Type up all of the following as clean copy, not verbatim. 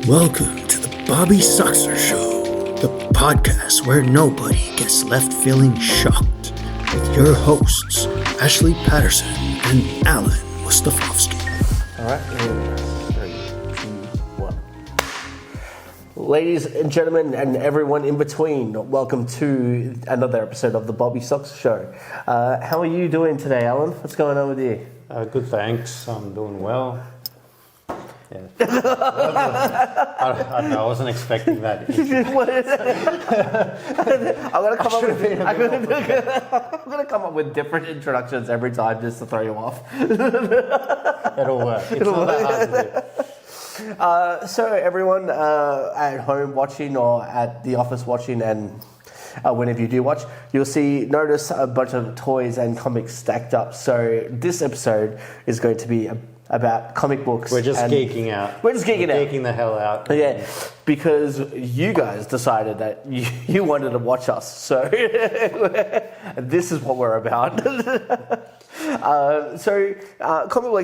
Welcome to the Bobby Soxer Show, the podcast where nobody gets left feeling shocked, with your hosts, Ashley Patterson and Alen Ashley. All right, in 3, 2, 1. Ladies and gentlemen, and everyone in between, welcome to another episode of the Bobby Soxer Show. How are you doing today, Alen? What's going on with you? Good, thanks. I'm doing well. Yeah. I don't know, I wasn't expecting that. I'm gonna come up with different introductions every time just to throw you off. It'll work. It's not that hard to do. So everyone at home watching or at the office watching, and whenever you do watch, you'll notice a bunch of toys and comics stacked up. So this episode is going to be about comic books. We're just geeking out. We're just geeking out. Geeking the hell out. Yeah, because you guys decided that you wanted to watch us. So this is what we're about.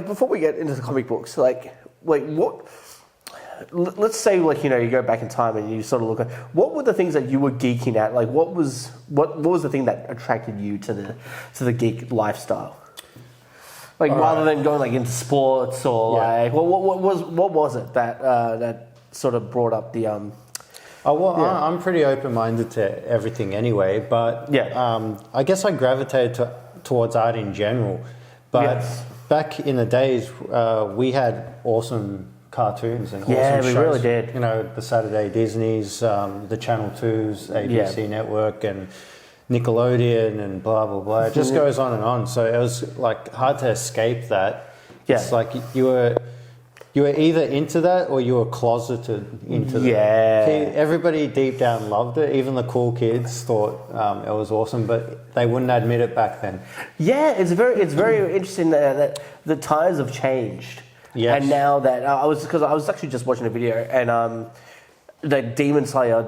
Before we get into the comic books, what? Let's say you go back in time and you sort of look at what were the things that you were geeking at. Like what was the thing that attracted you to the geek lifestyle? Rather than going into sports or what was it that sort of brought up the I'm pretty open-minded to everything anyway, but I guess I gravitated towards art in general. But back in the days, we had awesome cartoons and awesome shows. Yeah, we really did. You know, the Saturday Disneys, the Channel 2's ABC Network, and Nickelodeon and blah blah blah. It just goes on and on. So it was hard to escape that. Yeah. It's like you were either into that or you were closeted into that. Yeah. Everybody deep down loved it. Even the cool kids thought it was awesome, but they wouldn't admit it back then. Yeah, it's very interesting that the times have changed. Yes. And now that I was actually just watching a video and the Demon Slayer,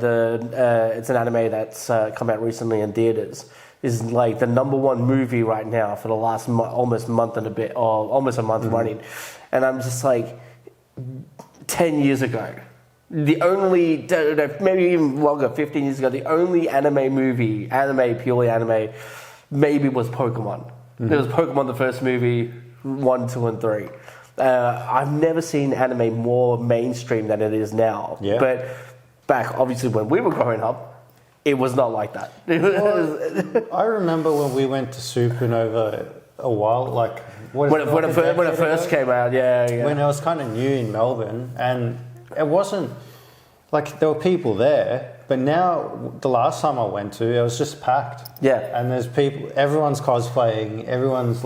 it's an anime that's come out recently in theaters, is the number one movie right now for the last almost month and a bit, or almost a month running. And I'm just 10 years ago, the only, maybe even longer, 15 years ago, the only purely anime, maybe was Pokemon. It was Pokemon, the first movie, 1, 2, and 3. I've never seen anime more mainstream than it is now. Yeah. But back, obviously, when we were growing up, it was not like that. I remember when we went to Supernova a while, when it first came out, yeah. When it was kind of new in Melbourne, and it wasn't there were people there. But now, the last time I went to, it was just packed. Yeah. And there's people, everyone's cosplaying, everyone's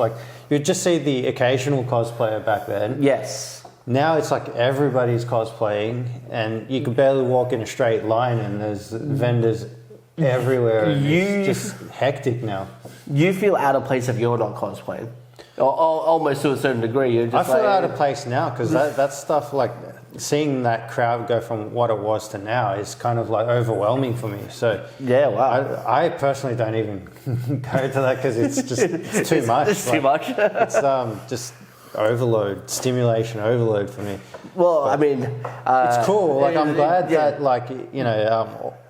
you'd just see the occasional cosplayer back then. Yes. Now it's everybody's cosplaying, and you can barely walk in a straight line, and there's vendors everywhere. And it's just hectic now. You feel out of place if you're not cosplaying. Almost to a certain degree. You're just I feel out of place now, because that stuff, seeing that crowd go from what it was to now is kind of overwhelming for me. So yeah, wow. I personally don't even go to that because it's too much. It's too much. It's just stimulation overload for me. Well, but I mean, it's cool. I'm glad that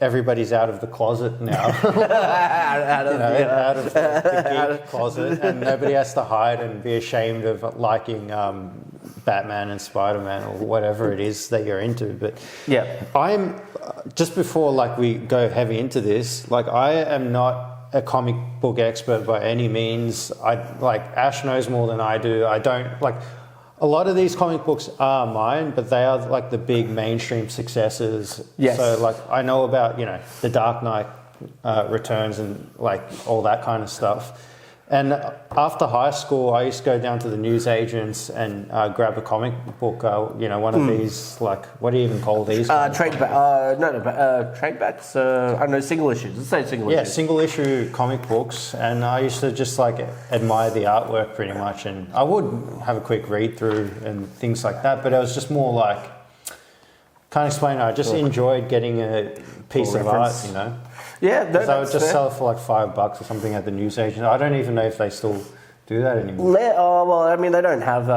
everybody's out of the closet now, out of the geek closet, and nobody has to hide and be ashamed of liking Batman and Spider-Man or whatever it is that you're into. But yeah, I'm just before we go heavy into this. I am not a comic book expert by any means. Ash knows more than I do. I don't a lot of these comic books are mine, but they are the big mainstream successes. Yes. So I know about the Dark Knight Returns and all that kind of stuff. And after high school, I used to go down to the newsagents and grab a comic book. One of these, what do you even call these? Tradebacks. I don't know, single issues. Let's say single issues. Yeah, single issue comic books. And I used to just admire the artwork pretty much. And I would have a quick read through and things like that. But it was just more can't explain. I just enjoyed getting a piece of art, Yeah, because I would just sell it for $5 or something at the newsagent. I don't even know if they still do that anymore. Well, I mean, they don't have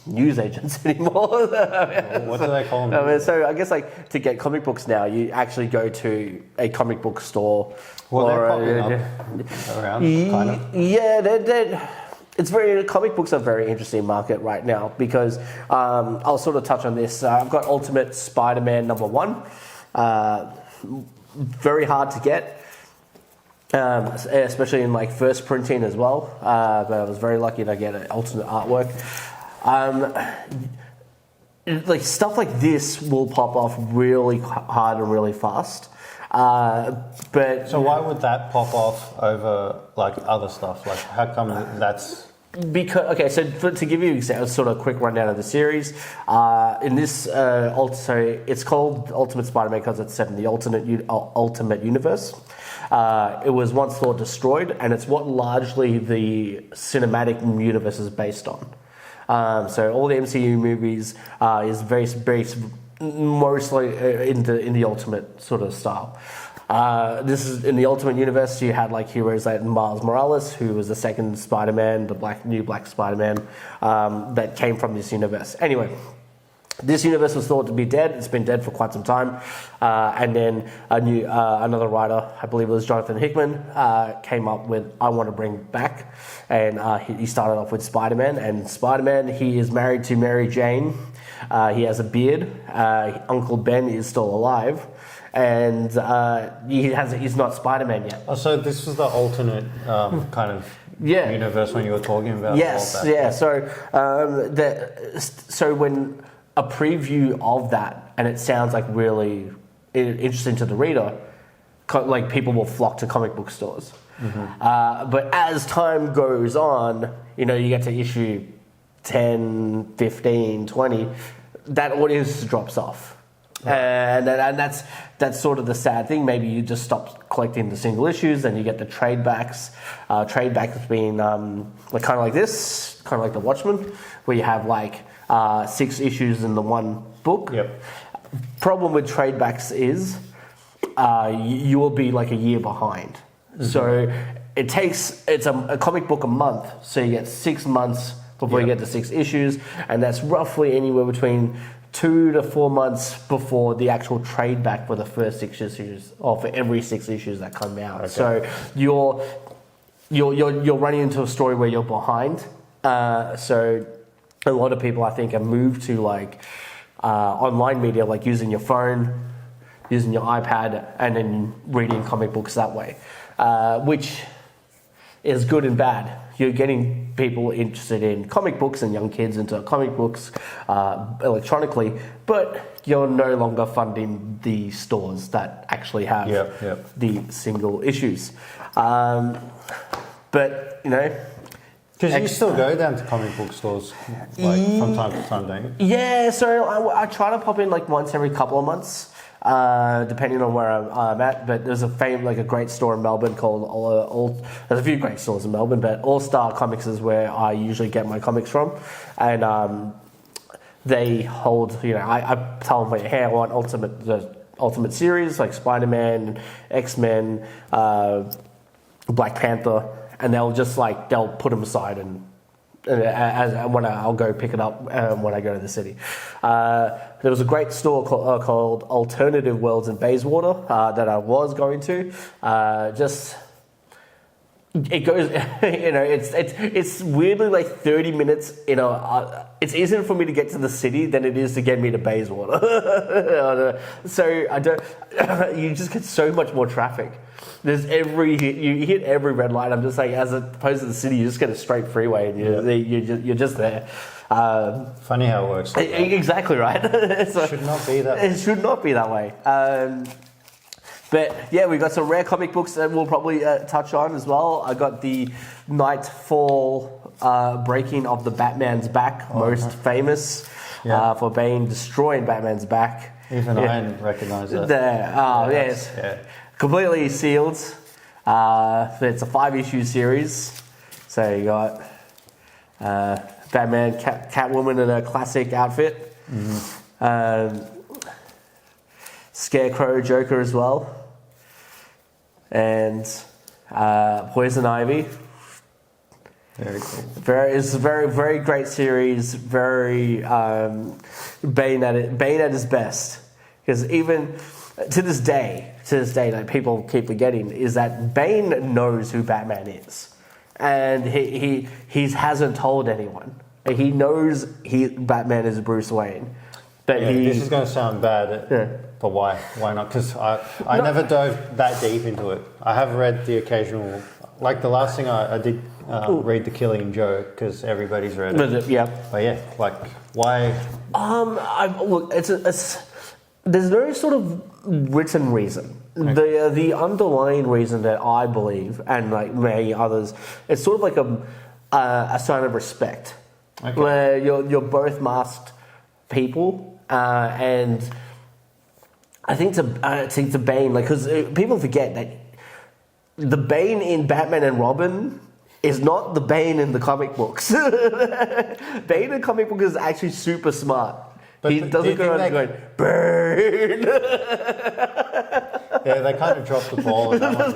newsagents anymore. What do they call them? I mean, so I guess like to get comic books now, you actually go to a comic book store. Well, they're popping up around, kind of. Yeah, comic books are a very interesting market right now because I'll sort of touch on this. I've got Ultimate Spider-Man #1. Very hard to get, especially in like first printing as well. But I was very lucky to get an alternate artwork. Like stuff like this will pop off really hard and really fast. But so why would that pop off over like other stuff? Like how come that's because to give you a sort of quick rundown of the series, in this so it's called Ultimate Spider-Man because it's set in the Ultimate Universe. It was once thought destroyed, and it's what largely the cinematic universe is based on. So all the MCU movies is very based mostly in the Ultimate sort of style. This is in the Ultimate Universe. You had like heroes like Miles Morales, who was the second Spider-Man, the new Black Spider-Man that came from this universe. Anyway, this universe was thought to be dead. It's been dead for quite some time, and then another writer, I believe it was Jonathan Hickman, came up with "I want to bring back," and he started off with Spider-Man. And Spider-Man, he is married to Mary Jane. He has a beard. Uncle Ben is still alive. And he's not Spider-Man yet. Oh, so this was the alternate kind of universe when you were talking about. Yes, yeah. So so when a preview of that, and it sounds like really interesting to the reader, like people will flock to comic book stores. Mm-hmm. But as time goes on, you get to issue 10, 15, 20, that audience drops off. And that's sort of the sad thing. Maybe you just stop collecting the single issues, and you get the trade backs. Trade backs being like kind of like this, kind of like the Watchmen, where you have like 6 issues in the one book. Yep. Problem with trade backs is you will be like a year behind. Mm-hmm. So it's a comic book a month, so you get 6 months before you get to 6 issues, and that's roughly anywhere between 2 to 4 months before the actual trade back for the first 6 issues, or for every 6 issues that come out. Okay. So you're running into a story where you're behind. So a lot of people, I think, have moved to like online media, like using your phone, using your iPad, and then reading comic books that way, which is good and bad. You're getting people interested in comic books and young kids into comic books electronically, but you're no longer funding the stores that actually have the single issues. But, because you still go down to comic book stores like from time to time, don't you? Yeah, so I try to pop in like once every couple of months. Depending on where I'm at, but there's a great store in Melbourne called there's a few great stores in Melbourne, but All Star Comics is where I usually get my comics from, and they hold, I tell them, hey, I want the Ultimate series like Spider-Man, X-Men, Black Panther, and they'll put them aside and when I'll go pick it up when I go to the city. There was a great store called Alternative Worlds in Bayswater that I was going to. It goes, it's weirdly like 30 minutes. It's easier for me to get to the city than it is to get me to Bayswater. So I don't. You just get so much more traffic. You hit every red light. I'm just like, as opposed to the city, you just get a straight freeway and you're just there. Funny how it works. Like exactly right. It should not be that way. It should not be that way. But yeah, we've got some rare comic books that we'll probably touch on as well. I got the Nightfall breaking of the Batman's back, most famous for destroying Batman's back. Even I didn't recognise that. Yes. Yeah. Completely sealed. It's a 5-issue series. So you got Batman, Catwoman in a classic outfit. Mm-hmm. Scarecrow, Joker as well. And Poison Ivy. Very cool. It's a very, very great series. Very Bane at his best. Because even to this day, like people keep forgetting, is that Bane knows who Batman is, and he hasn't told anyone. He knows Batman is Bruce Wayne, but this is going to sound bad, but why? Why not? Because I never dove that deep into it. I have read the occasional, like the last thing I did read The Killing Joke because everybody's read it. Yeah, but yeah, like why? Look, there's no sort of written reason. Okay. The underlying reason that I believe, and like many others, it's sort of like a sign of respect, where you're both masked people, and I think to Bane, like, because people forget that the Bane in Batman and Robin is not the Bane in the comic books. Bane in the comic book is actually super smart. But he doesn't go around going, burn! Yeah, they kind of dropped the ball on that one.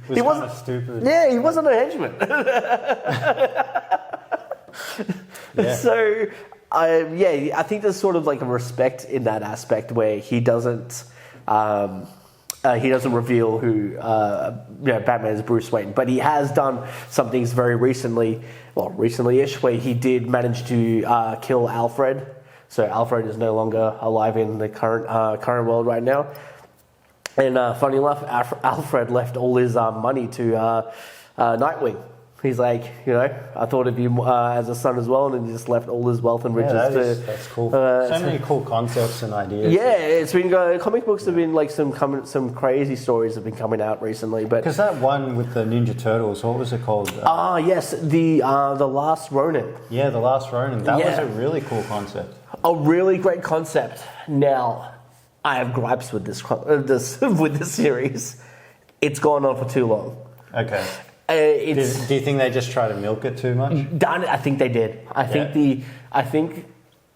He was kind of stupid. Yeah, he wasn't a henchman. Yeah. So, I think there's sort of like a respect in that aspect where he doesn't reveal who Batman is Bruce Wayne, but he has done some things very recently-ish, where he did manage to kill Alfred. So Alfred is no longer alive in the current world right now. And funny enough, Alfred left all his money to Nightwing. He's like, I thought of you as a son as well, and he just left all his wealth and riches that's cool. So many cool concepts and ideas. Yeah, it's been comic books have been like some crazy stories have been coming out recently. But because that one with the Ninja Turtles, what was it called? Yes, the Last Ronin. Yeah, the Last Ronin. That was a really cool concept. A really great concept. Now, I have gripes with this with this series. It's gone on for too long. Okay. Do you think they just try to milk it too much? I think they did. I think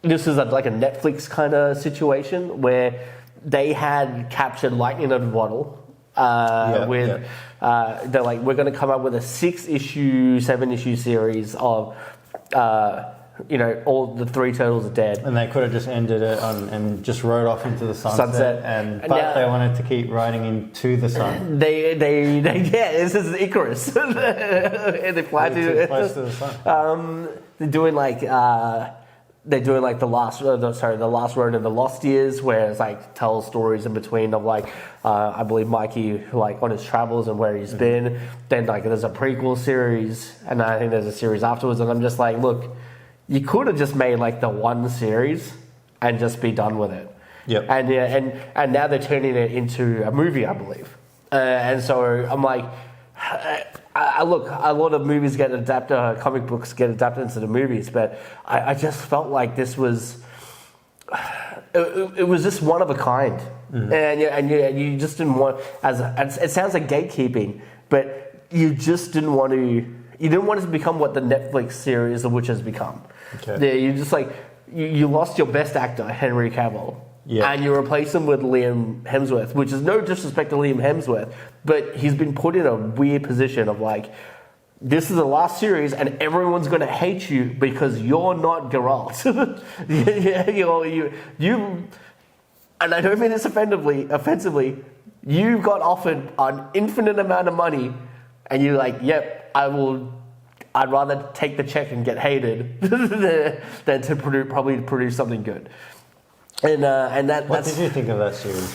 this is like a Netflix kind of situation where they had captured lightning in a bottle. They're like, we're going to come up with a 6-issue, 7-issue series of all the 3 turtles are dead. And they could have just ended it and just rode off into the sunset. But they wanted to keep riding into the sun. This is Icarus. They fly too close to the sun. They're doing like the last Ronin and the Lost Years, where it's like tells stories in between of like I believe Mikey like on his travels and where he's been. Then like there's a prequel series, and I think there's a series afterwards. And I'm just like, look, you could have just made like the one series and just be done with it. Yep. And now they're turning it into a movie, I believe. And so I'm like, look, a lot of movies get adapted, comic books get adapted into the movies, but I just felt like this was, it was just one of a kind. Mm-hmm. And you just didn't want, it sounds like gatekeeping, but you just didn't want to, you didn't want it to become what the Netflix series of which has become. Okay. Yeah, you just like, you lost your best actor, Henry Cavill. Yeah. And you replace him with Liam Hemsworth, which is no disrespect to Liam Hemsworth, but he's been put in a weird position of like, this is the last series and everyone's going to hate you because you're not Geralt. you, and I don't mean this offensively, you got offered an infinite amount of money and you're like, yep, I'd rather take the check and get hated than to produce something good. And what did you think of that series?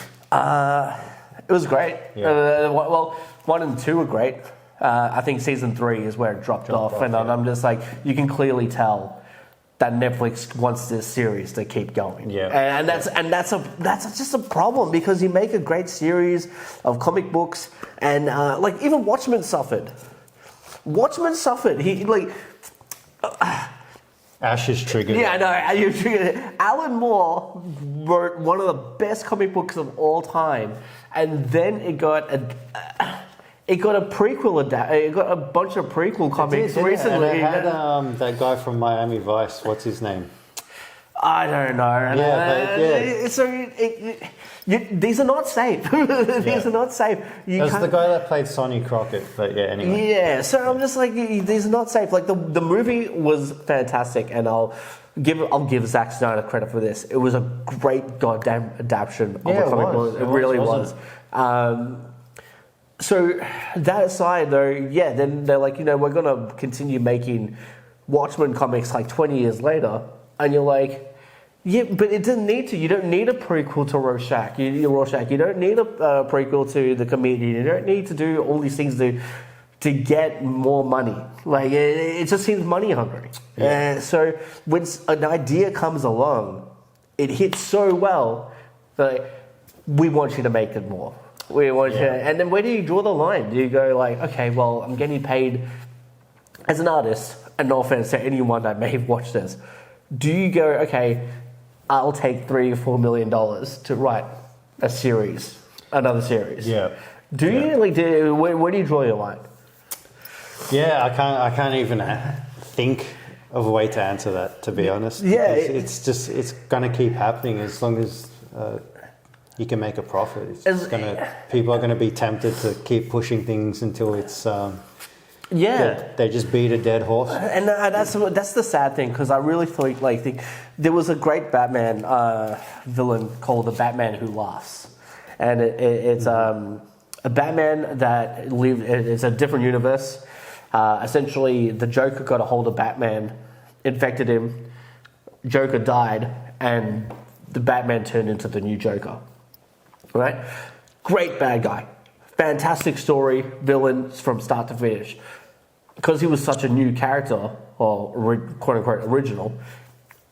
It was great. Yeah. 1 and 2 were great. I think season 3 is where it dropped off, and I'm just like, you can clearly tell that Netflix wants this series to keep going. Yeah. And that's just a problem, because you make a great series of comic books, and like even Watchmen suffered. He like. Ash is triggered. Yeah, I know. You're triggered. Alan Moore wrote one of the best comic books of all time, and then it got a prequel. It got a bunch of prequel comics recently. And it had that guy from Miami Vice. What's his name? I don't know. These are not safe. These are not safe. That's the guy that played Sonny Crockett, but yeah, anyway. Yeah, so I'm just like, these are not safe. Like, the movie was fantastic, and I'll give Zack Snyder credit for this. It was a great goddamn adaptation of a comic book. It really was. So that aside, though, yeah, then they're like, we're going to continue making Watchmen comics like 20 years later, and you're like, yeah, but it didn't need to. You don't need a prequel to Rorschach. You don't need a prequel to the Comedian. You don't need to do all these things to get more money. Like, it just seems money hungry. Yeah. So when an idea comes along, it hits so well that we want you to make it more. We want you, and then where do you draw the line? Do you go like, okay, well, I'm getting paid as an artist, and no offense to anyone that may have watched this. Do you go, okay, I'll take $3 or $4 million to write another series? Yeah. Do you where do you draw your line? Yeah, I can't even think of a way to answer that, to be honest. Yeah, it's gonna keep happening as long as you can make a profit. People are gonna be tempted to keep pushing things until it's. They just beat a dead horse, and that's the sad thing, because I really thought there was a great Batman villain called the Batman Who Laughs, and it's a Batman that lived. It's a different universe. Essentially, the Joker got a hold of Batman, infected him. Joker died, and the Batman turned into the new Joker. Right? Great bad guy. Fantastic story, villain from start to finish. Because he was such a new character, or quote unquote original,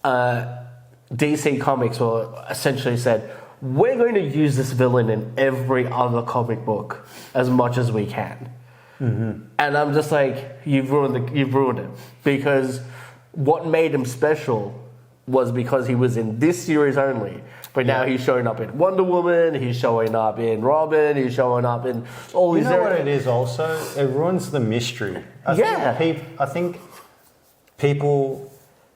DC Comics essentially said, we're going to use this villain in every other comic book as much as we can. Mm-hmm. And I'm just like, you've ruined him. Because what made him special was because he was in this series only. But now he's showing up in Wonder Woman, he's showing up in Robin, he's showing up in all these... You know what it is also? It ruins the mystery. I think people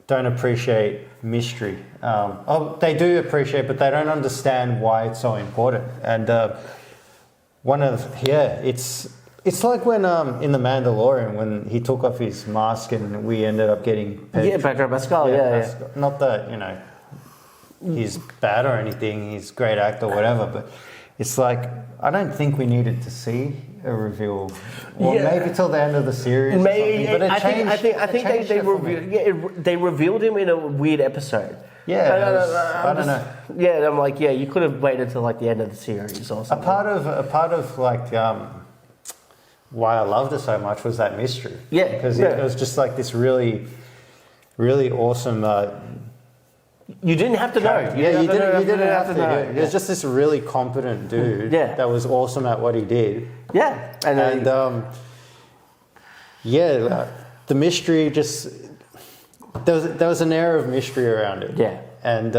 don't appreciate mystery. They do appreciate, but they don't understand why it's so important. And it's like when in The Mandalorian, when he took off his mask and we ended up getting... Pedro Pascal, Pascal. Not that, he's bad or anything, he's a great actor or whatever, but it's like, I don't think we needed to see a reveal, or maybe till the end of the series. Maybe, but it changed. I think they revealed him in a weird episode. Yeah, I don't know. Yeah, I'm like, you could have waited till like the end of the series or something. A part of like why I loved it so much was that mystery. Yeah, because it was just like this really, really awesome. You didn't have to know. You didn't have to know. He was just this really competent dude that was awesome at what he did. Yeah. And the mystery just... There was an air of mystery around it. Yeah. And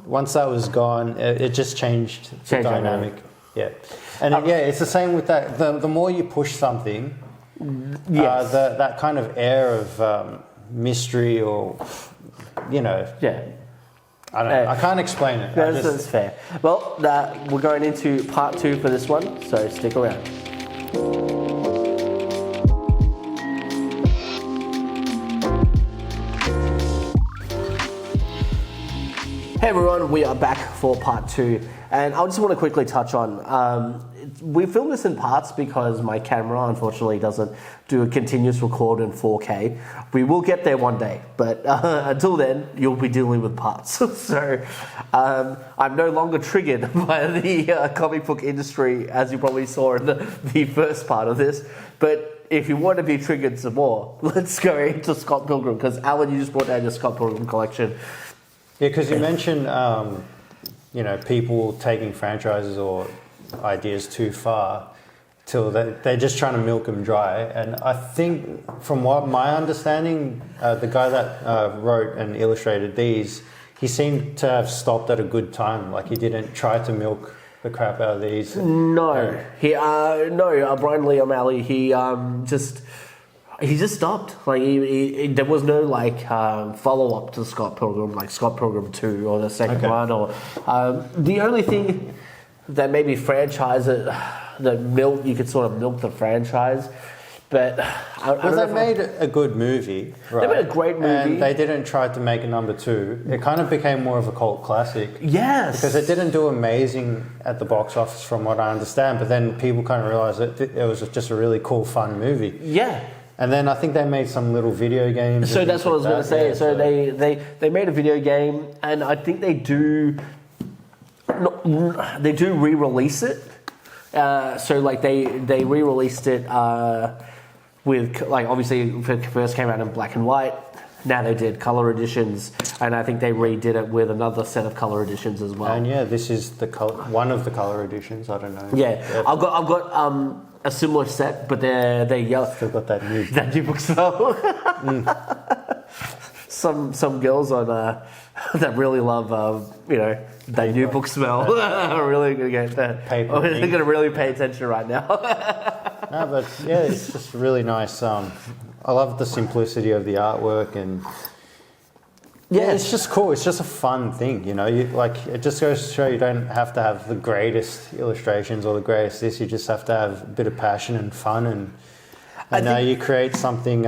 once that was gone, it just changed the dynamic. Yeah. And it's the same with that. The more you push something, that kind of air of mystery or, I don't know. I can't explain it. That's fair. Well, we're going into part 2 for this one, so stick around. Hey everyone, we are back for part 2, and I just want to quickly touch on, we filmed this in parts because my camera unfortunately doesn't do a continuous record in 4K. We will get there one day, but until then, you'll be dealing with parts. So I'm no longer triggered by the comic book industry, as you probably saw in the first part of this, but if you want to be triggered some more, let's go into Scott Pilgrim, because Alan, you just brought down your Scott Pilgrim collection. Yeah, because you mentioned, people taking franchises or ideas too far till they're just trying to milk them dry. And I think, from what my understanding, the guy that wrote and illustrated these, he seemed to have stopped at a good time. Like, he didn't try to milk the crap out of these. No, Brian Lee O'Malley, He just stopped. Like there was no follow up to Scott Pilgrim, like Scott Pilgrim 2 or the second one, or the only thing that maybe franchise it, you could sort of milk the franchise. But they made a good movie, right? They made a great movie. And they didn't try to make a number 2. It kind of became more of a cult classic. Yes. Because it didn't do amazing at the box office from what I understand, but then people kind of realised that it was just a really cool, fun movie. Yeah. And then I think they made some little video games. So that's what I was going to say. Yeah, so they made a video game, and I think they do re-release it. So they re-released it with obviously it first came out in black and white. Now they did color editions, and I think they redid it with another set of color editions as well. And this is one of the color editions. I don't know. Yeah. I've got a similar set, but they're yellow. Still got that new book smell. Some girls on that really love that new book smell are really gonna get that. Paper. They're gonna really pay attention right now. No, but it's just really nice. I love the simplicity of the artwork, and it's just cool. It's just a fun thing, it just goes to show you don't have to have the greatest illustrations or the greatest this. You just have to have a bit of passion and fun, and you create something,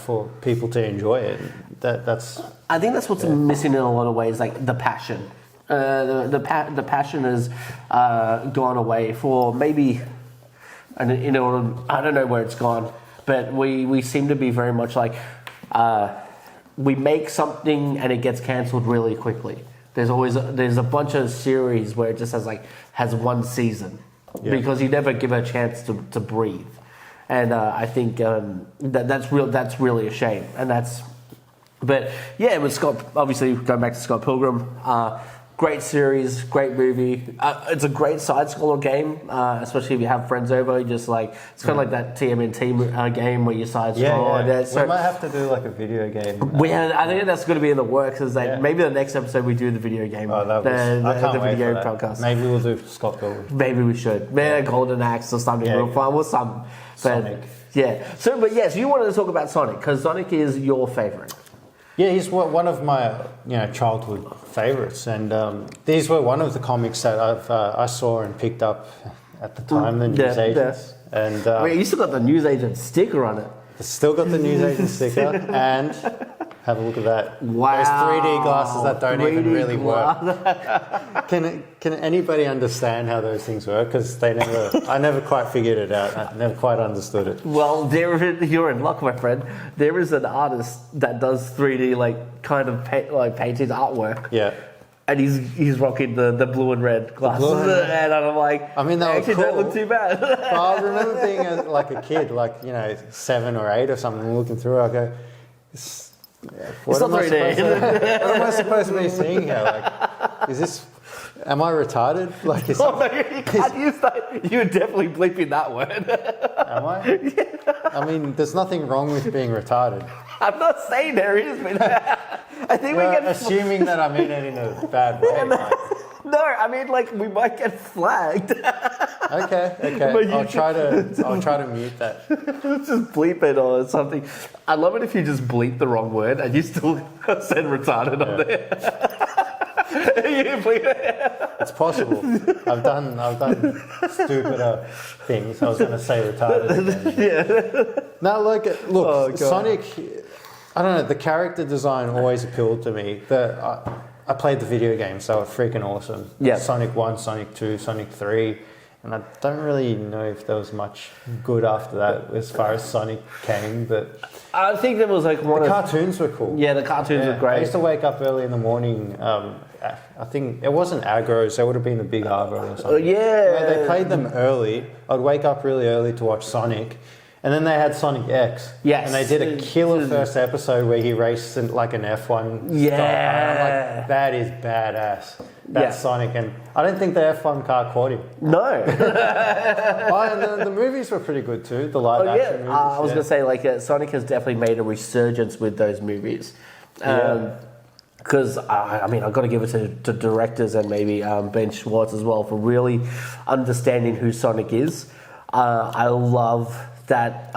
for people to enjoy it. I think that's what's missing in a lot of ways, like the passion. The passion has gone away for maybe, I don't know where it's gone, but we seem to be very much like we make something and it gets cancelled really quickly. There's a bunch of series where it just has one season because you never give it a chance to breathe, and I think that's really a shame, But with Scott, obviously going back to Scott Pilgrim, great series, great movie. It's a great side-scroller game, especially if you have friends over. It's kind of like that TMNT game where you side-scroll. Yeah. So we might have to do a video game. I think that's going to be in the works. Maybe the next episode we do the video game. I can't wait video for that. podcast. Maybe we'll do Scott Pilgrim. Maybe we should. Golden Axe or something real fun or something. Sonic. Yeah. So you wanted to talk about Sonic because Sonic is your favorite. Yeah, he's one of my childhood favorites, and these were one of the comics that I saw and picked up at the time. The newsagents, and you still got the newsagent sticker on it. Still got the newsagent sticker, and have a look at that. Wow, those 3D glasses that don't even really work. Can anybody understand how those things work? Because I never quite figured it out. I never quite understood it. Well, you're in luck, my friend. There is an artist that does 3D painted artwork. Yeah. And he's rocking the blue and red glasses, and I'm like, that was actually cool. don't look too bad. But I remember being a kid, 7 or 8 or something, looking through. I go, what am I supposed to be seeing here? Am I retarded? You can't use that. You're definitely bleeping that word. Am I? Yeah. I mean, there's nothing wrong with being retarded. I'm not saying there is, but I think we get assuming that I mean it in a bad way. No, I mean we might get flagged. Okay. I'll try to mute that. Just bleep it or something. I love it if you just bleep the wrong word and you still send retarded on there. You bleep it. It's possible. I've done stupider things. I was going to say retarded again. Yeah. No, look, Sonic. I don't know. The character design always appealed to me. I played the video games, so they were freaking awesome. Yeah. Sonic 1, Sonic 2, Sonic 3. And I don't really know if there was much good after that as far as Sonic came, but I think there was cartoons were cool. Yeah, the cartoons were great. I used to wake up early in the morning. I think it wasn't Agros, it would have been the Big Arvo or something. Yeah. They played them early. I'd wake up really early to watch Sonic. And then they had Sonic X. Yes. And they did a killer first episode where he raced in like an F1 Yeah. style car. I'm like, that is badass. That's Sonic. And I don't think the F1 car caught him. No. And the movies were pretty good too, the live action movies. I was going to say, Sonic has definitely made a resurgence with those movies. Because, I've got to give it to directors and maybe Ben Schwartz as well for really understanding who Sonic is. I love that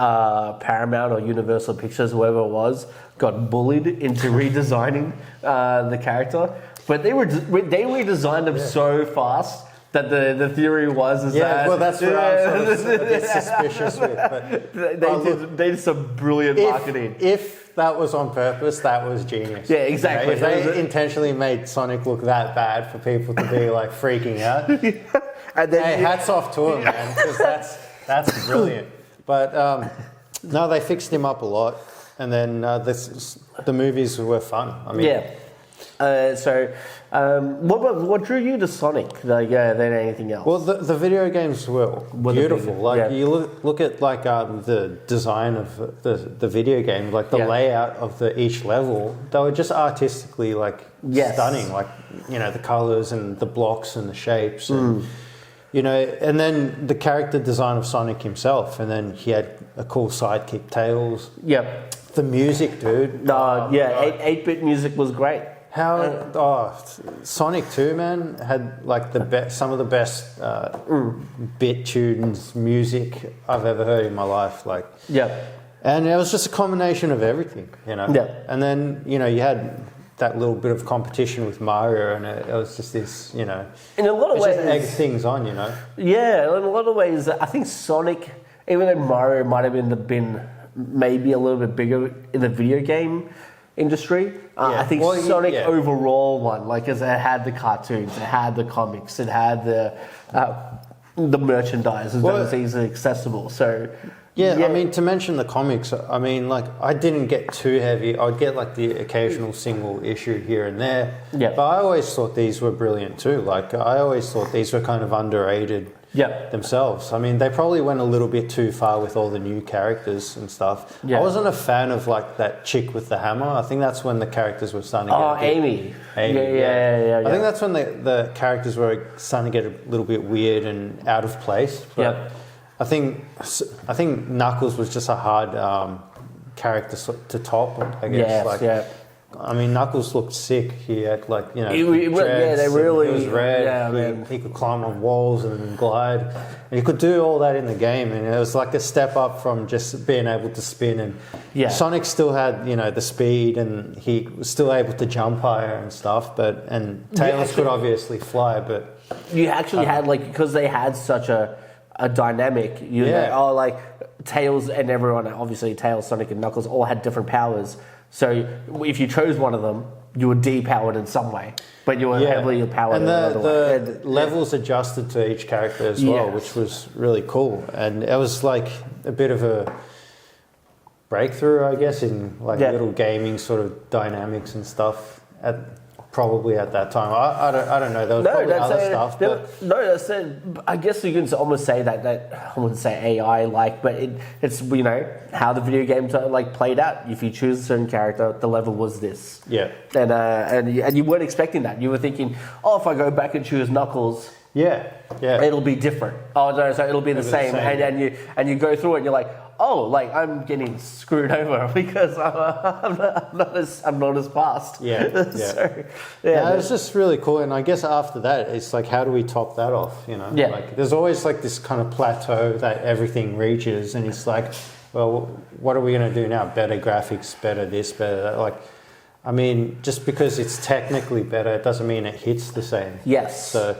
Paramount or Universal Pictures, whoever it was, got bullied into redesigning the character. But they redesigned him so fast that the theory was that... well, that's what I'm sort of a bit suspicious with. But they did some brilliant marketing. If that was on purpose, that was genius. Yeah, exactly. You know, if they intentionally made Sonic look that bad for people to be like freaking out, and then, hats off to him, man, because that's brilliant. But no, they fixed him up a lot, and then the movies were fun. I mean, what drew you to Sonic than anything else? Well, the video games were beautiful. You look at the design of the video game, like the layout of each level. They were just artistically stunning. Like, you know, the colors and the blocks and the shapes. And, you know, and then the character design of Sonic himself, and then he had a cool sidekick, Tails. Yep. The music, dude. 8-bit music was great. Sonic 2, man, had like some of the best bit tunes, music I've ever heard in my life. Like, and it was just a combination of everything, you know. Yeah. And then, you know, you had that little bit of competition with Mario, and it was just this, you know, in a lot of ways, just egg things on, you know. Yeah, in a lot of ways, I think Sonic, even though Mario might have been maybe a little bit bigger in the video game industry, I think Sonic overall won. Like, as it had the cartoons, it had the comics, it had the merchandise, that was easily accessible. So. Yeah, I mean, to mention the comics, I mean, like, I didn't get too heavy. I'd get, like, the occasional single issue here and there. Yeah. But I always thought these were brilliant, too. Like, I always thought these were kind of underrated themselves. I mean, they probably went a little bit too far with all the new characters and stuff. Yeah. I wasn't a fan of, like, that chick with the hammer. I think that's when the characters were starting to get Amy. Yeah. I think that's when the characters were starting to get a little bit weird and out of place. But I think Knuckles was just a hard character to top, I guess. I mean, Knuckles looked sick. He had, like, you know, dreads, they really... He was red. He could climb on walls and glide. And he could do all that in the game, and it was like a step up from just being able to spin. And Sonic still had, you know, the speed, and he was still able to jump higher and stuff. And Tails could obviously fly, but... You actually had, like, because they had such a dynamic, like Tails and everyone, obviously Tails, Sonic and Knuckles all had different powers. So if you chose one of them, you were depowered in some way, but you were heavily powered in another way. And the levels adjusted to each character as well, which was really cool. And it was like a bit of a breakthrough, I guess, in like little gaming sort of dynamics and stuff probably at that time. I don't know. There was probably other stuff. That's it. I guess you can almost say that I wouldn't say AI like, but it's, you know, how the video games are like played out. If you choose a certain character, the level was this. Yeah. And you weren't expecting that. You were thinking, if I go back and choose Knuckles, it'll be different. Oh no, so it'll be the same. And you go through it and you're like, I'm getting screwed over because I'm not as fast. It's just really cool. And I guess after that, it's like, how do we top that off? You know, like there's always like this kind of plateau that everything reaches, and it's like, well, what are we going to do now? Better graphics, better this, better that. Like, I mean, just because it's technically better, it doesn't mean it hits the same. Yes. So.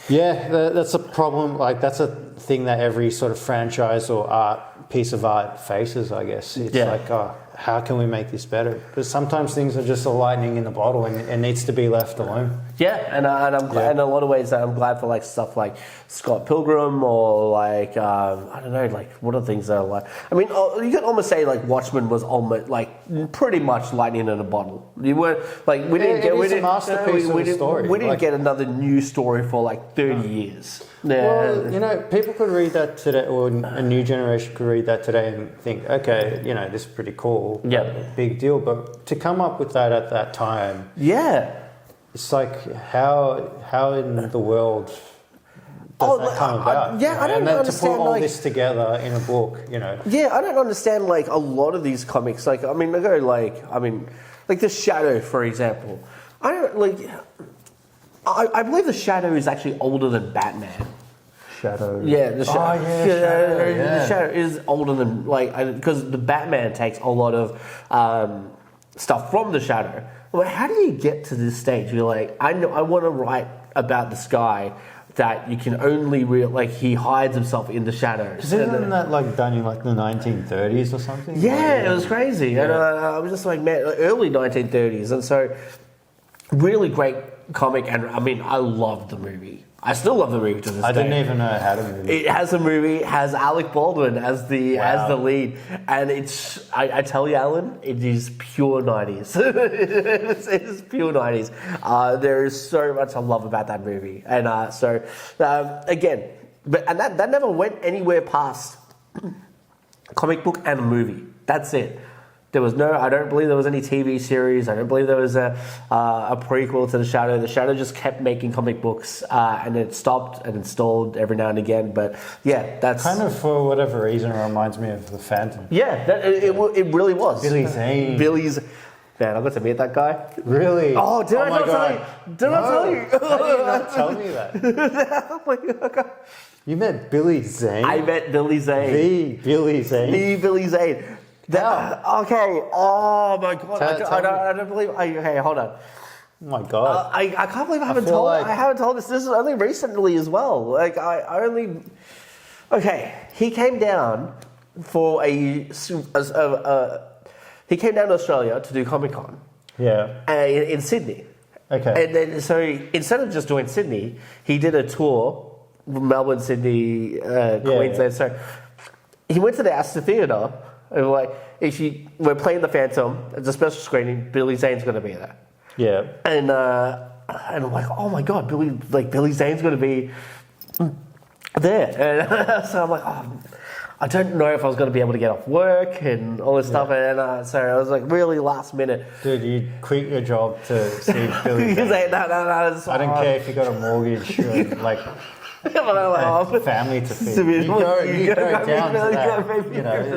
Yeah, that's a problem. Like, that's a thing that every sort of franchise or piece of art faces, I guess. It's like, how can we make this better? Because sometimes things are just a lightning in the bottle and it needs to be left alone. Yeah, and I'm glad, in a lot of ways, I'm glad for like stuff like Scott Pilgrim or like, I don't know, like what are things that are like, I mean, you could almost say like Watchmen was almost like pretty much lightning in a bottle. You weren't like, we didn't get another new story for like 30 years. Well, you know, people could read that today, or a new generation could read that today and think, okay, you know, this is pretty cool. Yeah. Big deal. But to come up with that at that time. Yeah. It's like, how in the world does that come about? I don't understand. And to put all this together in a book, you know. Yeah, I don't understand, like, a lot of these comics. Like, I mean, like The Shadow, for example. I believe The Shadow is actually older than Batman. Shadow. Yeah, the Shadow. Shadow. The Shadow is older than because the Batman takes a lot of stuff from the Shadow. Well, how do you get to this stage? You're like, I want to write about this guy that you can only he hides himself in the shadows. Isn't that done in the 1930s or something? Yeah, it was crazy. Yeah. And I was just like, man, early 1930s, and so really great comic. And I mean, I loved the movie. I still love the movie to this day. I didn't even know it had a movie. It has a movie, has Alec Baldwin as the lead, and it's I tell you, Alan, it is pure 90s. it is pure 90s. There is so much I love about that movie, and again, that never went anywhere past comic book and a movie. That's it. I don't believe there was any TV series. I don't believe there was a prequel to The Shadow. The Shadow just kept making comic books, and it stopped and installed every now and again. But yeah, that's kind of, for whatever reason, reminds me of the Phantom. Yeah, it really was. Billy Zane. Man, I got to meet that guy. Really? Oh, did I not tell you? Did I tell you? How did you not tell me that? Oh my God. You met Billy Zane? I met Billy Zane. The Billy Zane? The Billy Zane. Okay. Oh my God. I don't believe. Okay, hold on. Oh my God. I can't believe I haven't told this. This is only recently as well. He came down for he came down to Australia to do Comic-Con. Yeah. In Sydney. Okay. And then, so instead of just doing Sydney, he did a tour, Melbourne, Sydney, Queensland. Yeah. So he went to the Astor Theatre. And we're playing the Phantom. It's a special screening. Billy Zane's going to be there. Yeah. And I'm like, oh my God, Billy Zane's going to be there. And so I'm like, I don't know if I was going to be able to get off work and all this stuff. And so I was like, really last minute. Dude, you quit your job to see Billy Zane. No. I don't care if you got a mortgage or family to feed. You go down to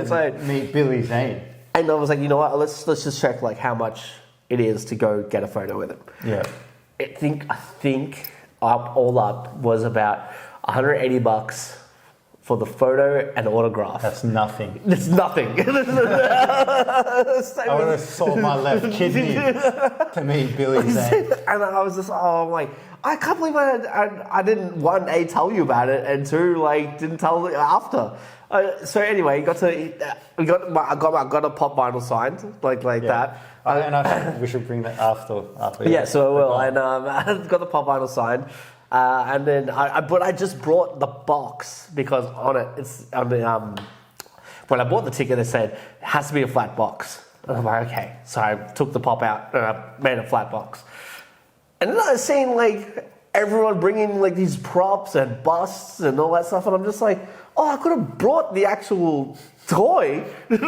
that, meet Billy Zane. And I was like, you know what? Let's just check how much it is to go get a photo with him. Yeah. I think all up was about $180 for the photo and autograph. That's nothing. It's nothing. I would have sold my left kidney to meet Billy Zane. And I was just, I can't believe I didn't, one, A, tell you about it, and two, didn't tell after. So anyway, I got a pop vinyl signed, that. And I think we should bring that after. Yeah, so I will. And I got the pop vinyl signed. And then I just brought the box because on it, when I bought the ticket, they said, it has to be a flat box. And I'm like, okay. So I took the pop out and I made a flat box. And then I seen everyone bringing these props and busts and all that stuff. And I'm just like, I could have brought the actual toy. and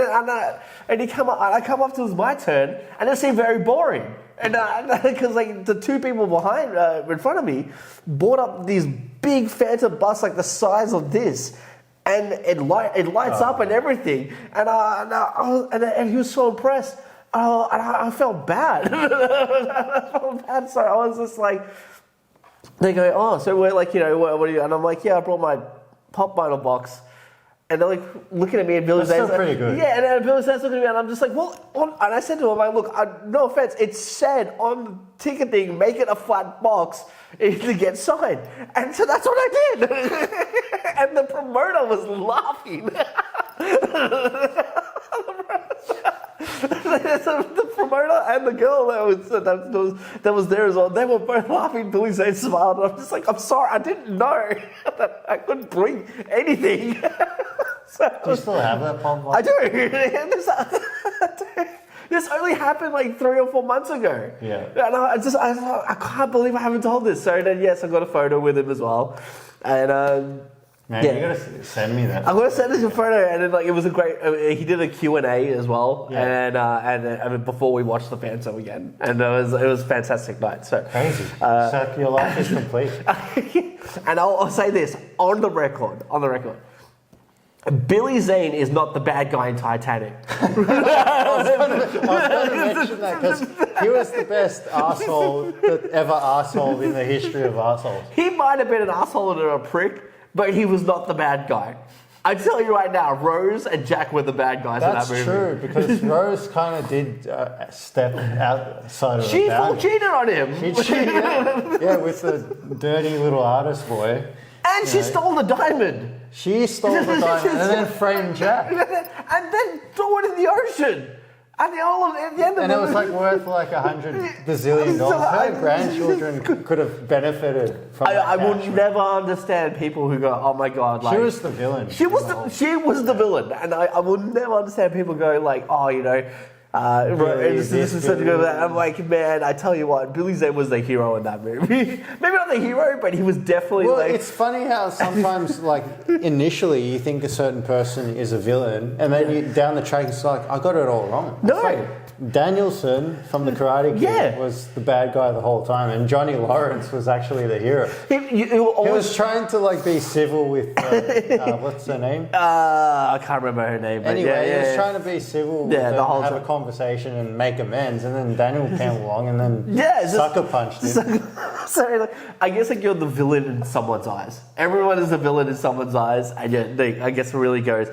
I come up to my turn and it seemed very boring. And because the two people behind, in front of me, bought up these big Phantom busts the size of this, and it lights up and everything. And he was so impressed. I felt bad. So I was just like, they go, so we're what are you? And I'm like, yeah, I brought my pop vinyl box. And they're looking at me, and Billy Zane's pretty good. Yeah, and then Billy Zane's looking at me, and I'm just like, and I said to him, look, no offense, it said on the ticket thing, make it a flat box to get signed. And so that's what I did. And the promoter was laughing. The promoter and the girl that was there as well, they were both laughing. Billy Zane smiled, and I'm just like, I'm sorry, I didn't know that I couldn't bring anything. Do you still have that pop vinyl? I do. This only happened 3 or 4 months ago. Yeah. And I can't believe I haven't told this. So then, yes, I got a photo with him as well. And man, you gotta send me that. I'm gonna send us a photo, and then it was a great. He did a Q&A as well, and before we watched the Phantom again, and it was a fantastic night. So crazy. So your life is complete. And I'll say this on the record. Billy Zane is not the bad guy in Titanic. I was going to mention that because he was the best arsehole that ever arsehole in the history of arseholes. He might have been an arsehole and a prick, but he was not the bad guy. I tell you right now, Rose and Jack were the bad guys in that movie. That's true, because Rose kind of did step outside of She the full boundaries. cheated on him. She cheated, yeah, with the dirty little artist boy. And she stole the diamond. She stole the diamond and then framed Jack. And then threw it in the ocean. And at the end of And it was like worth like $100 bazillion. Her grandchildren could have benefited from it. I will never understand people who go, oh my God. Like, She was the villain. She was the villain. And I will never understand people go like, oh, you know, this is such a good. I'm like, man, I tell you what, Billy Zane was the hero in that movie. Maybe not the hero, but he was definitely it's funny how sometimes, like, initially you think a certain person is a villain, and then down the track it's like, I got it all wrong. No. It's like Danielson from The Karate Kid was the bad guy the whole time, and Johnny Lawrence was actually the hero. He was trying to, like, be civil with, what's her name? I can't remember her name. But anyway, he was trying to be civil with her, the whole have time. a conversation and make amends, and then Daniel came along and then sucker punched him. So like, I guess like you're the villain in someone's eyes. Everyone is a villain in someone's eyes, and I guess it really goes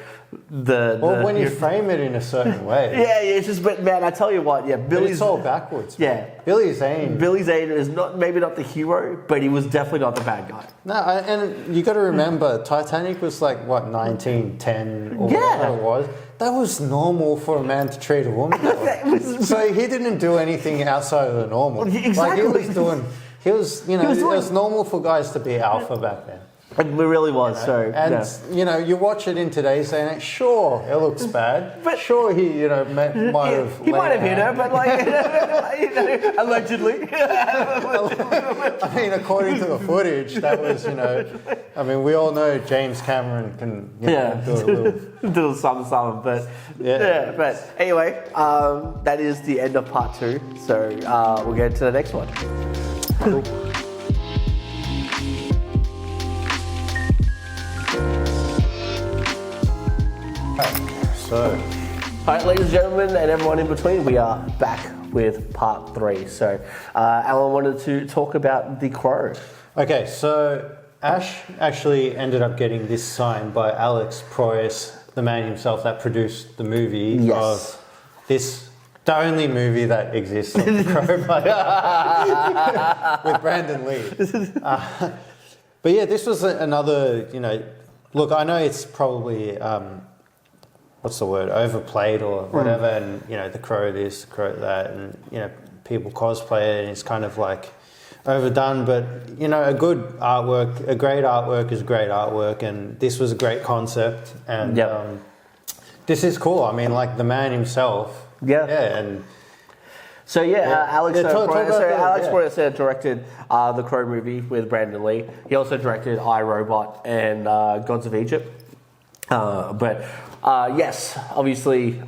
when you frame it in a certain way. It's just, but man, I tell you what, Billy's it's all backwards. Man. Yeah, Billy Zane is maybe not the hero, but he was definitely not the bad guy. No, and you got to remember, Titanic was like what 1910 or whatever it was. That was normal for a man to treat a woman that way. So he didn't do anything outside of the normal. Exactly. Like it was normal for guys to be alpha back then. It really was. You watch it in today's day, and sure, it looks bad. But sure, he might have. He might have hit her, but like allegedly. I mean, according to the footage, that was I mean, we all know James Cameron can do a little something, but But anyway, that is the end of part 2. So we'll get to the next one. Cool. So, all right, ladies and gentlemen, and everyone in between, we are back with part 3. So, Alan wanted to talk about The Crow. Okay, so Ash actually ended up getting this signed by Alex Proyas, the man himself that produced the movie of this, the only movie that exists of The Crow with Brandon Lee. But yeah, this was another, look, I know it's probably... what's the word, overplayed or whatever, and The Crow this, The Crow that, and people cosplay it, and it's kind of like overdone, but a good artwork, a great artwork is great artwork, and this was a great concept, and this is cool. I mean, like the man himself, and so Alex Proyas directed the Crow movie with Brandon Lee. He also directed I, Robot and Gods of Egypt. Yes, obviously,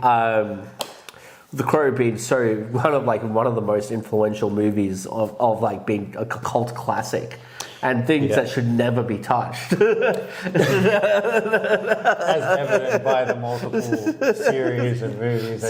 The Crow being one of the most influential movies of like being a cult classic, and things that should never be touched. As evident by the multiple series and movies.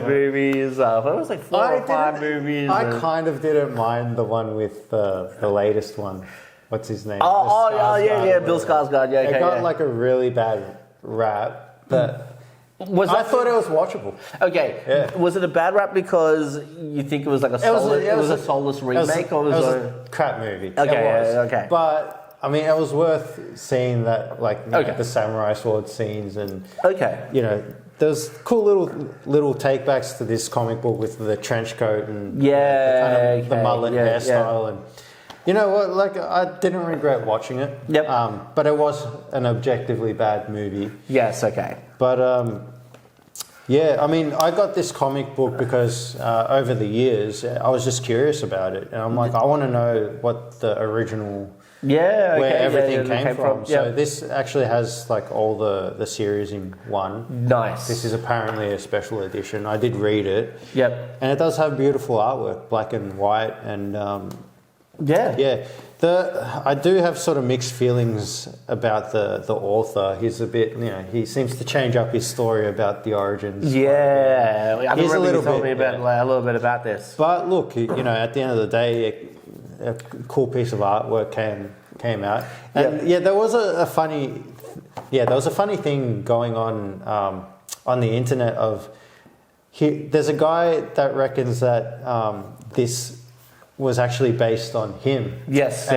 Movies. It was like 4 or 5 movies. I kind of didn't mind the one with the latest one. What's his name? Bill Skarsgård. Yeah, it got like a really bad rap, but I thought it was watchable. Okay, was it a bad rap because you think it was like a soulless remake, or was it a crap movie? Okay. But I mean, it was worth seeing that, like the samurai sword scenes, and there's cool little takebacks to this comic book with the trench coat and the mullet hairstyle and. You know what? Like, I didn't regret watching it. Yep. But it was an objectively bad movie. Yes. Okay. But I mean, I got this comic book because over the years I was just curious about it, and I'm like, I want to know what the original, where everything came from. So this actually has like all the series in one. Nice. This is apparently a special edition. I did read it. Yep. And it does have beautiful artwork, black and white, and. I do have sort of mixed feelings about the author. He's a bit, he seems to change up his story about the origins. Yeah, I he's remember you told me about a little bit about this. But look, at the end of the day, a cool piece of artwork came came out. And there was a funny thing going on the internet of there's a guy that reckons that this was actually based on him. Yes.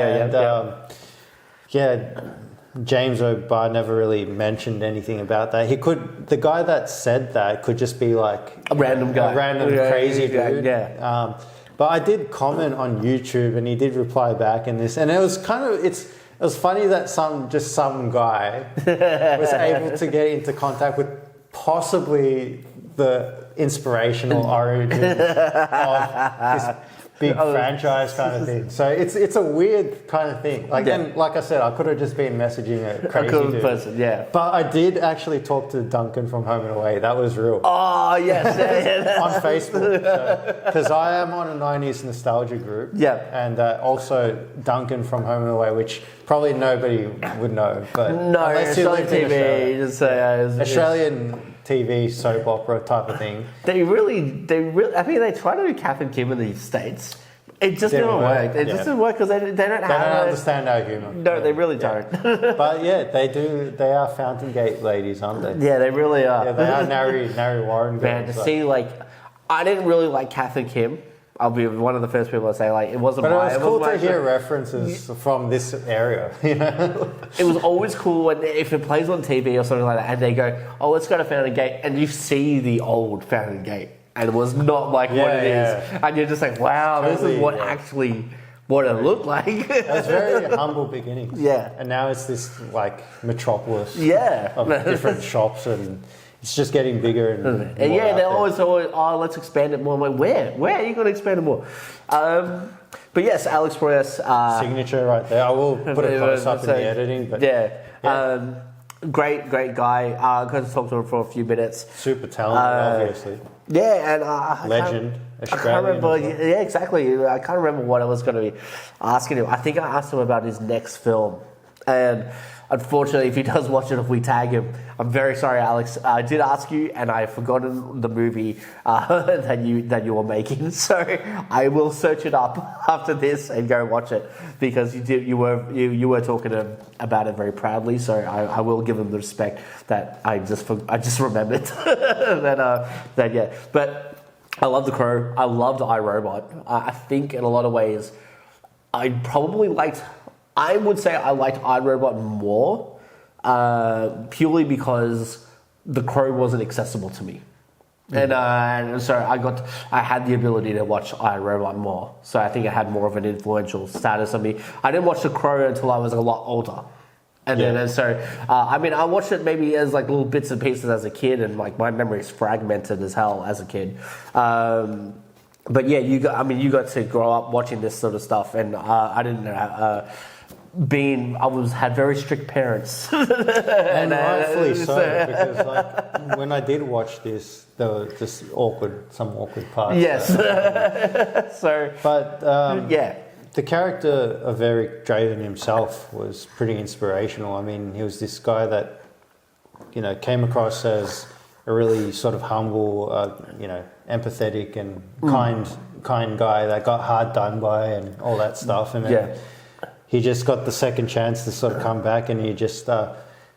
James O'Barr never really mentioned anything about that. The guy that said that could just be like a random guy, a random crazy dude. Yeah. But I did comment on YouTube, and he did reply back in this, and it was it was funny that some guy was able to get into contact with possibly the inspirational origin of this big franchise kind of thing. So it's a weird kind of thing. And like I said, I could have just been messaging a crazy dude. Person, yeah. But I did actually talk to Duncan from Home and Away. That was real. Oh, yes. On Facebook. Because I am on a 90s nostalgia group. Yeah. And also Duncan from Home and Away, which probably nobody would know. But no, unless you lived in TV. Australian TV soap opera type of thing. They really. I think they try to do Kath and Kim in the States. It just didn't work. It just didn't work because they don't understand our humour. No, they really don't. But they do. They are Fountain Gate ladies, aren't they? Yeah, they really are. Yeah, they are Nary Warren girls. Man, to see I didn't really like Kath and Kim. I'll be one of the first people to say it wasn't. But it was cool to hear references from this area. You know, it was always cool if it plays on TV or something like that, and they go, "Oh, let's go to Fountain Gate," and you see the old Fountain Gate, and it was not like what it is, and you're just like, "Wow, totally, this is what what it looked like." It was very humble beginnings. Yeah, and now it's this metropolis. Yeah, of different shops and. It's just getting bigger and more they're always, let's expand it more. I'm like, where? Where are you going to expand it more? But yes, Alex Proyas. Signature right there. I will put a close up in the editing. But great guy. I got to talk to him for a few minutes. Super talented, obviously. Yeah, and legend. I can't remember. Yeah, exactly. I can't remember what I was going to be asking him. I think I asked him about his next film, and unfortunately, if he does watch it, if we tag him, I'm very sorry, Alex. I did ask you, and I've forgotten the movie that you were making. So I will search it up after this and go watch it because you were talking about it very proudly. So I will give him the respect that I just remembered that. But I love The Crow. I loved iRobot. I think in a lot of ways, I would say I liked iRobot more, purely because The Crow wasn't accessible to me. And so I had the ability to watch iRobot more. So I think it had more of an influential status on me. I didn't watch The Crow until I was a lot older. I watched it maybe as little bits and pieces as a kid, and my memory is fragmented as hell as a kid. But yeah, you got to grow up watching this sort of stuff, and I didn't had very strict parents, and rightfully so. Because when I did watch this, there were just some awkward parts. Yes. The character of Eric Draven himself was pretty inspirational. I mean, he was this guy that came across as a really sort of humble, empathetic and kind guy that got hard done by and all that stuff, and then he just got the second chance to sort of come back, and he just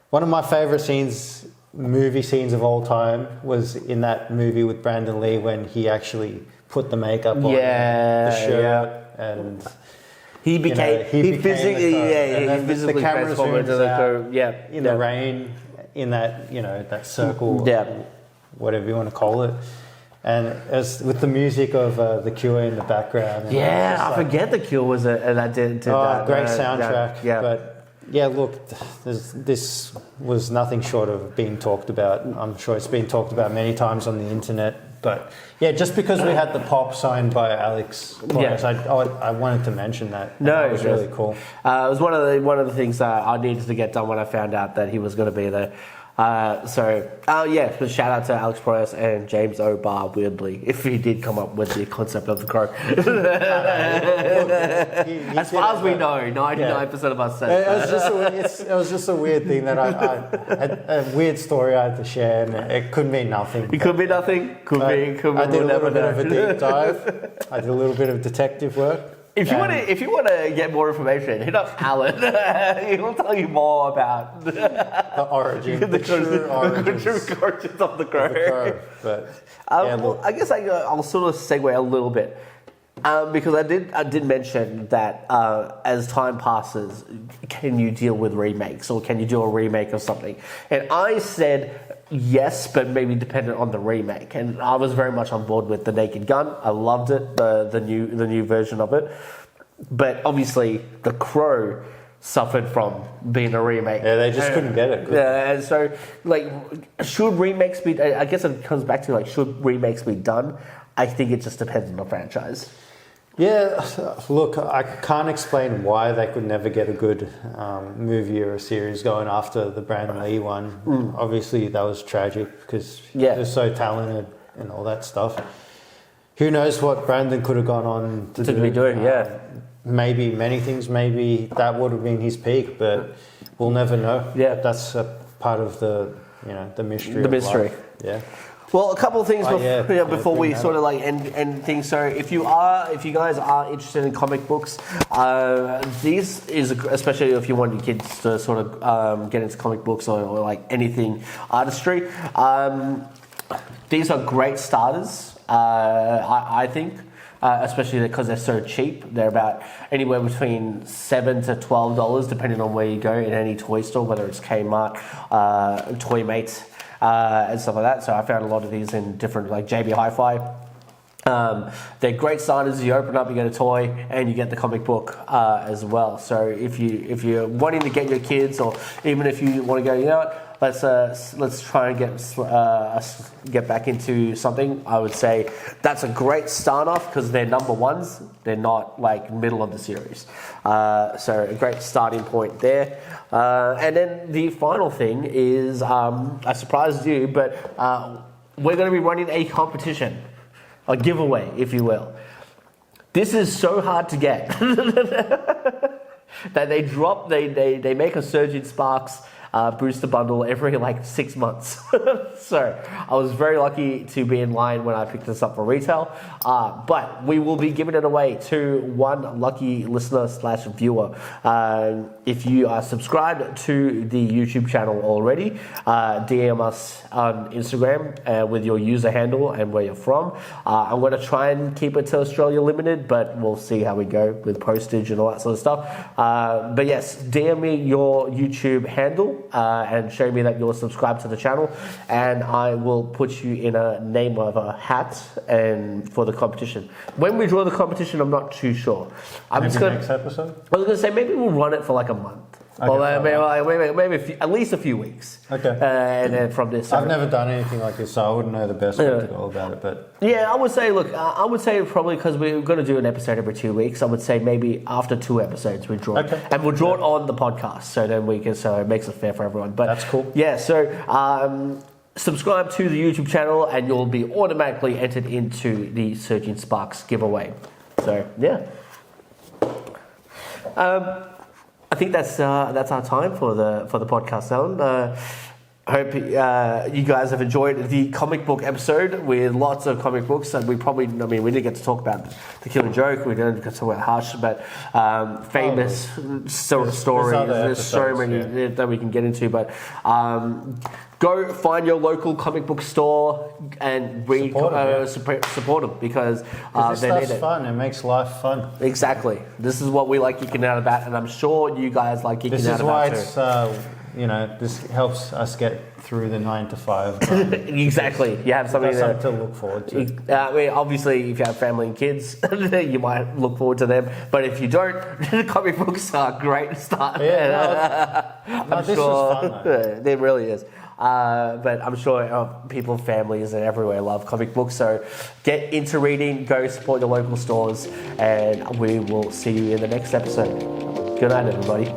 one of my favorite movie scenes of all time was in that movie with Brandon Lee when he actually put the makeup on the shirt and he physically the camera zooms out in the rain in that that circle, whatever you want to call it. And as with the music of The Cure in the background. I forget The Cure was that did that. Great soundtrack. But look, this was nothing short of being talked about. I'm sure it's been talked about many times on the internet. But just because we had the pop signed by Alex Proyas, I wanted to mention that. No, it was really cool. It was one of the things I needed to get done when I found out that he was going to be there. But shout out to Alex Proyas and James O'Barr, weirdly, if he did come up with the concept of The Crow. As far as we know, 99% of us said. It was just a weird thing that I had a weird story I had to share, and it could mean nothing. It could be nothing. Could be. I did a little bit of a deep dive. I did a little bit of detective work. If you want to get more information, hit up Alen. He will tell you more about the origin, the true origins of the crow. But well, I guess I'll sort of segue a little bit. Because I did mention that as time passes, can you deal with remakes or can you do a remake of something? And I said yes, but maybe dependent on the remake. And I was very much on board with The Naked Gun. I loved it, the new version of it. But obviously, The Crow suffered from being a remake. Yeah, they just couldn't get it. And so, should remakes be? I guess it comes back to should remakes be done? I think it just depends on the franchise. Yeah, look, I can't explain why they could never get a good movie or a series going after the Brandon Lee one. Obviously, that was tragic because they're so talented and all that stuff. Who knows what Brandon could have gone on to be doing, Maybe many things, maybe that would have been his peak, but we'll never know. Yeah. That's a part of the mystery. The mystery. Life. Yeah. Well, a couple of things before we sort of end things. So, if you guys are interested in comic books, these is especially if you want your kids to sort of get into comic books or anything artistry. These are great starters, I think. Especially because they're so cheap. They're about anywhere between $7 to $12, depending on where you go in any toy store, whether it's Kmart, Toy Mates, and stuff like that. So I found a lot of these in different, JB Hi-Fi. They're great starters. You open up, you get a toy, and you get the comic book as well. So if you're wanting to get your kids, or even if you want to go, you know what, let's try and get back into something. I would say that's a great start off because they're number ones. They're not middle of the series. So a great starting point there. And then the final thing is, I surprised you, but we're going to be running a competition, a giveaway, if you will. This is so hard to get that they make a Surge in Sparks booster bundle every 6 months. So I was very lucky to be in line when I picked this up for retail. But we will be giving it away to one lucky listener / viewer. If you are subscribed to the YouTube channel already, DM us on Instagram with your user handle and where you're from. I'm going to try and keep it to Australia limited, but we'll see how we go with postage and all that sort of stuff. But yes, DM me your YouTube handle and show me that you're subscribed to the channel, and I will put you in a name of a hat and for the competition. When we draw the competition, I'm not too sure. Next episode? I was going to say maybe we'll run it for a month. Okay, or maybe at least a few weeks. Okay. And then from this, I've never done anything like this, so I wouldn't know the best way to go about it. But yeah, I would say, I would say probably because we're going to do an episode every 2 weeks. I would say maybe after 2 episodes we draw it, and we'll draw it on the podcast, so then so it makes it fair for everyone. But that's cool. Yeah, so subscribe to the YouTube channel, and you'll be automatically entered into the Surging Sparks giveaway. So yeah. I think that's our time for the podcast, Alen. I hope you guys have enjoyed the comic book episode with lots of comic books, and we didn't get to talk about The Killing Joke, we didn't get to talk about Hush, but famous stories. There's so many that we can get into, but go find your local comic book store and support them because this stuff's fun. It makes life fun. Exactly. This is what we like geeking out about, and I'm sure you guys like geeking out about too. This is why it's this helps us get through the 9 to 5. Exactly. You have something to look forward to. Obviously, if you have family and kids, you might look forward to them. But if you don't, comic books are a great start. Yeah, this was fun, though. It really is. But I'm sure people, families, and everywhere love comic books. So get into reading, go support your local stores, and we will see you in the next episode. Good night, everybody.